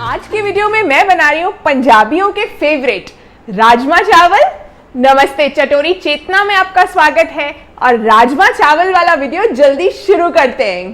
आज की वीडियो में मैं बना रही हूँ पंजाबियों के फेवरेट राजमा चावल। नमस्ते, चटोरी चेतना में आपका स्वागत है और राजमा चावल वाला वीडियो जल्दी शुरू करते हैं।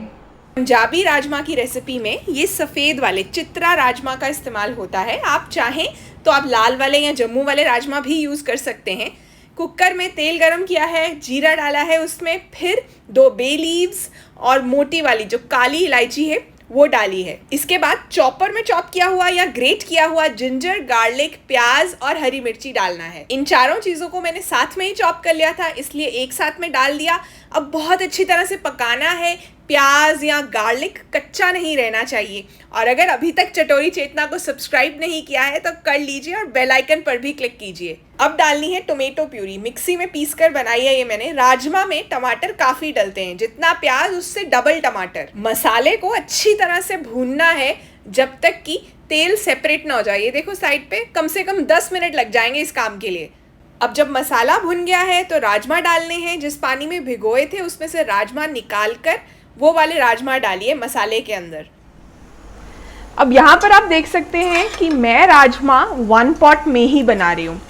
पंजाबी राजमा की रेसिपी में ये सफ़ेद वाले चित्रा राजमा का इस्तेमाल होता है। आप चाहें तो आप लाल वाले या जम्मू वाले राजमा भी यूज़ कर सकते हैं। कुकर में तेल गरम किया है, जीरा डाला है उसमें, फिर 2 बे लीव्स और मोटी वाली जो काली इलायची है वो डाली है। इसके बाद चॉपर में चॉप किया हुआ या ग्रेट किया हुआ जिंजर, गार्लिक, प्याज और हरी मिर्ची डालना है। इन चारों चीज़ों को मैंने साथ में ही चॉप कर लिया था, इसलिए एक साथ में डाल दिया। अब बहुत अच्छी तरह से पकाना है। प्याज या गार्लिक कच्चा नहीं रहना चाहिए। और अगर अभी तक चटोरी चेतना को सब्सक्राइब नहीं किया है तो कर लीजिए और बेल आइकन पर भी क्लिक कीजिए। अब डालनी है टोमेटो प्यूरी। मिक्सी में पीस कर बनाई है ये मैंने। राजमा में टमाटर काफ़ी डलते हैं, जितना प्याज उससे डबल टमाटर। मसाले को अच्छी तरह से भूनना है जब तक कि तेल सेपरेट ना हो जाए। ये देखो साइड पे कम से कम 10 मिनट लग जाएंगे इस काम के लिए। अब जब मसाला भुन गया है तो राजमा डालने हैं। जिस पानी में भिगोए थे उसमें से राजमा निकाल कर वो वाले राजमा डालिए मसाले के अंदर। अब यहाँ पर आप देख सकते हैं कि मैं राजमा 1 पॉट में ही बना रही हूँ।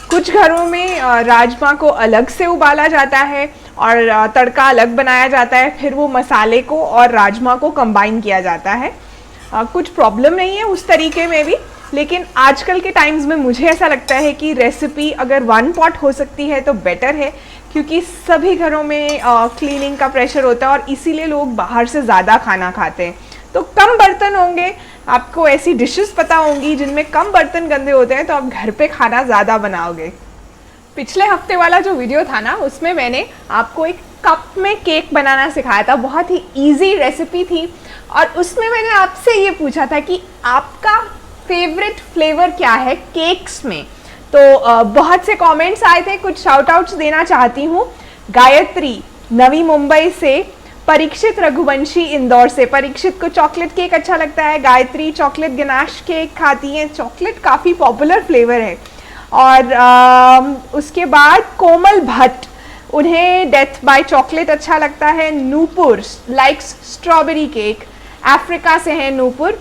कुछ घरों में राजमा को अलग से उबाला जाता है और तड़का अलग बनाया जाता है, फिर वो मसाले को और राजमा को कंबाइन किया जाता है। कुछ प्रॉब्लम नहीं है उस तरीके में भी, लेकिन आजकल के टाइम्स में मुझे ऐसा लगता है कि रेसिपी अगर 1 पॉट हो सकती है तो बेटर है, क्योंकि सभी घरों में क्लीनिंग का प्रेशर होता है और इसीलिए लोग बाहर से ज़्यादा खाना खाते हैं। तो कम बर्तन होंगे, आपको ऐसी डिशेस पता होंगी जिनमें कम बर्तन गंदे होते हैं, तो आप घर पे खाना ज़्यादा बनाओगे। पिछले हफ्ते वाला जो वीडियो था ना, उसमें मैंने आपको एक कप में केक बनाना सिखाया था। बहुत ही ईजी रेसिपी थी और उसमें मैंने आपसे ये पूछा था कि आपका फेवरेट फ्लेवर क्या है केक्स में। तो बहुत से कमेंट्स आए थे, कुछ शाउट आउट्स देना चाहती हूँ। गायत्री नवी मुंबई से, परीक्षित रघुवंशी इंदौर से। परीक्षित को चॉकलेट केक अच्छा लगता है, गायत्री चॉकलेट गनाश केक खाती हैं। चॉकलेट काफ़ी पॉपुलर फ्लेवर है। और उसके बाद कोमल भट्ट, उन्हें डेथ बाय चॉकलेट अच्छा लगता है। Nupur likes strawberry cake, Africa से है नूपुर।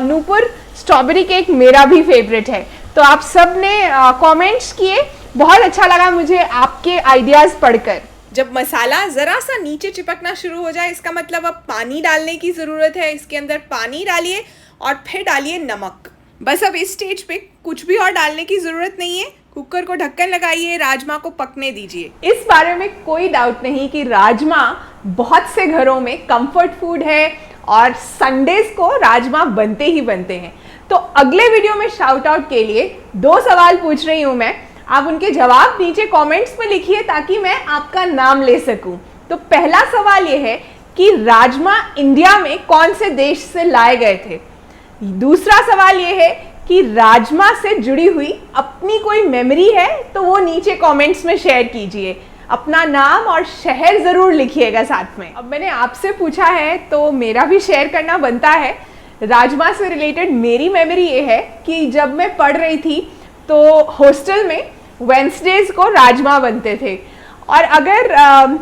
नूपुर स्ट्रॉबेरी केक मेरा भी फेवरेट है। तो आप सब ने कमेंट्स किए, बहुत अच्छा लगा मुझे आपके आइडियाज़ पढ़कर। जब मसाला ज़रा सा नीचे चिपकना शुरू हो जाए, इसका मतलब अब पानी डालने की ज़रूरत है। इसके अंदर पानी डालिए और फिर डालिए नमक। बस अब इस स्टेज पे कुछ भी और डालने की ज़रूरत नहीं है। कुकर को ढक्कन लगाइए, राजमा को पकने दीजिए। इस बारे में कोई डाउट नहीं कि राजमा बहुत से घरों में कंफर्ट फूड है और संडेज को राजमा बनते ही बनते हैं। तो अगले वीडियो में शाउट आउट के लिए 2 सवाल पूछ रही हूँ मैं। आप उनके जवाब नीचे कमेंट्स में लिखिए ताकि मैं आपका नाम ले सकूं। तो पहला सवाल ये है कि राजमा इंडिया में कौन से देश से लाए गए थे। दूसरा सवाल ये है कि राजमा से जुड़ी हुई अपनी कोई मेमोरी है तो वो नीचे कमेंट्स में शेयर कीजिए। अपना नाम और शहर ज़रूर लिखिएगा साथ में। अब मैंने आपसे पूछा है तो मेरा भी शेयर करना बनता है। राजमा से रिलेटेड मेरी मेमोरी ये है कि जब मैं पढ़ रही थी तो हॉस्टल में वेंसडेज को राजमा बनते थे। और अगर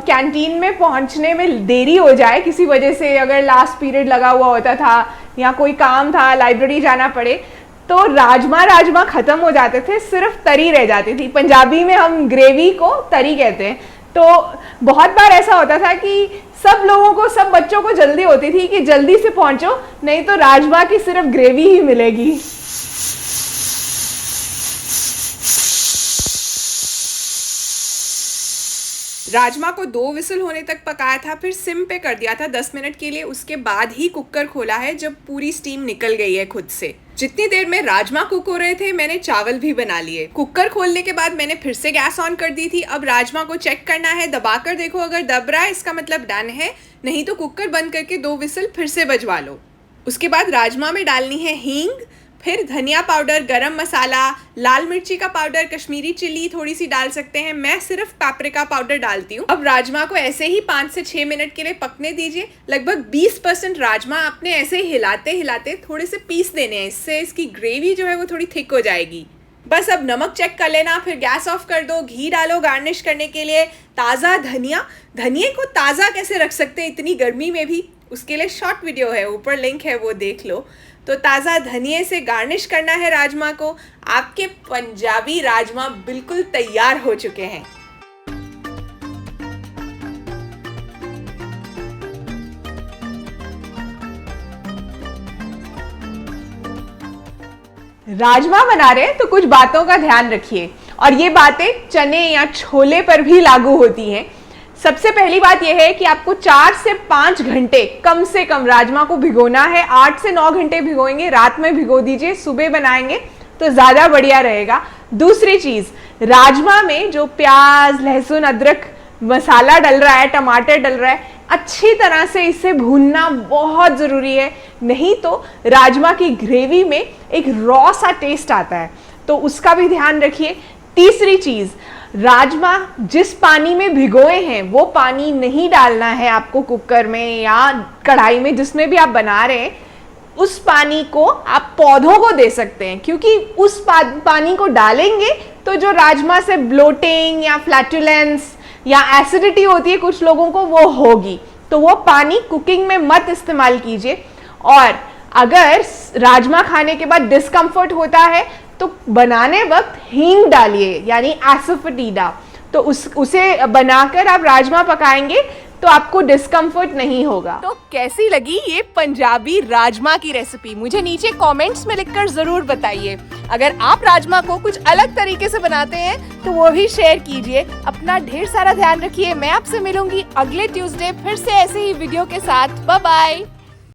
कैंटीन में पहुंचने में देरी हो जाए किसी वजह से, अगर लास्ट पीरियड लगा हुआ होता था या कोई काम था, लाइब्रेरी जाना पड़े, तो राजमा ख़त्म हो जाते थे, सिर्फ तरी रह जाती थी। पंजाबी में हम ग्रेवी को तरी कहते हैं। तो बहुत बार ऐसा होता था कि सब लोगों को, सब बच्चों को जल्दी होती थी कि जल्दी से पहुंचो, नहीं तो राजमा की सिर्फ ग्रेवी ही मिलेगी। राजमा को 2 विसल होने तक पकाया था, फिर सिम पे कर दिया था 10 मिनट के लिए। उसके बाद ही कुकर खोला है जब पूरी स्टीम निकल गई है खुद से। जितनी देर में राजमा कुक हो रहे थे मैंने चावल भी बना लिए। कुकर खोलने के बाद मैंने फिर से गैस ऑन कर दी थी। अब राजमा को चेक करना है, दबाकर देखो, अगर दब रहा है इसका मतलब डन है, नहीं तो कुकर बंद करके 2 विसल फिर से बजवा लो। उसके बाद राजमा में डालनी है हींग, फिर धनिया पाउडर, गरम मसाला, लाल मिर्ची का पाउडर, कश्मीरी चिल्ली थोड़ी सी डाल सकते हैं। मैं सिर्फ पापरिका पाउडर डालती हूँ। अब राजमा को ऐसे ही 5 से 6 मिनट के लिए पकने दीजिए। लगभग 20% राजमा आपने ऐसे ही हिलाते हिलाते थोड़े से पीस देने हैं, इससे इसकी ग्रेवी जो है वो थोड़ी थिक हो जाएगी। बस अब नमक चेक कर लेना, फिर गैस ऑफ कर दो। घी डालो गार्निश करने के लिए। ताज़ा धनिया, धनिए को ताज़ा कैसे रख सकते हैं इतनी गर्मी में भी, उसके लिए शॉर्ट वीडियो है, ऊपर लिंक है वो देख लो। तो ताज़ा धनिये से गार्निश करना है राजमा को। आपके पंजाबी राजमा बिल्कुल तैयार हो चुके हैं। राजमा बना रहे हैं तो कुछ बातों का ध्यान रखिए, और ये बातें चने या छोले पर भी लागू होती हैं। सबसे पहली बात यह है कि आपको 4 से 5 घंटे कम से कम राजमा को भिगोना है। 8 से 9 घंटे भिगोएंगे, रात में भिगो दीजिए, सुबह बनाएंगे तो ज़्यादा बढ़िया रहेगा। दूसरी चीज़, राजमा में जो प्याज, लहसुन, अदरक मसाला डल रहा है, टमाटर डल रहा है, अच्छी तरह से इसे भूनना बहुत ज़रूरी है, नहीं तो राजमा की ग्रेवी में एक रॉ सा टेस्ट आता है, तो उसका भी ध्यान रखिए। तीसरी चीज़, राजमा जिस पानी में भिगोए हैं वो पानी नहीं डालना है आपको कुकर में या कढ़ाई में, जिसमें भी आप बना रहे हैं। उस पानी को आप पौधों को दे सकते हैं, क्योंकि उस पानी को डालेंगे तो जो राजमा से ब्लोटिंग या फ्लैटुलेंस या एसिडिटी होती है कुछ लोगों को, वो होगी। तो वो पानी कुकिंग में मत इस्तेमाल कीजिए। और अगर राजमा खाने के बाद डिस्कम्फर्ट होता है तो बनाने वक्त हींग डालिए, यानी एसोफेटिडा। तो उसे बनाकर आप राजमा पकाएंगे तो आपको डिस्कम्फर्ट नहीं होगा। तो कैसी लगी ये पंजाबी राजमा की रेसिपी, मुझे नीचे कमेंट्स में लिखकर जरूर बताइए। अगर आप राजमा को कुछ अलग तरीके से बनाते हैं तो वो भी शेयर कीजिए। अपना ढेर सारा ध्यान रखिए। मैं आपसे मिलूंगी अगले ट्यूसडे फिर से ऐसे ही वीडियो के साथ। Bye bye.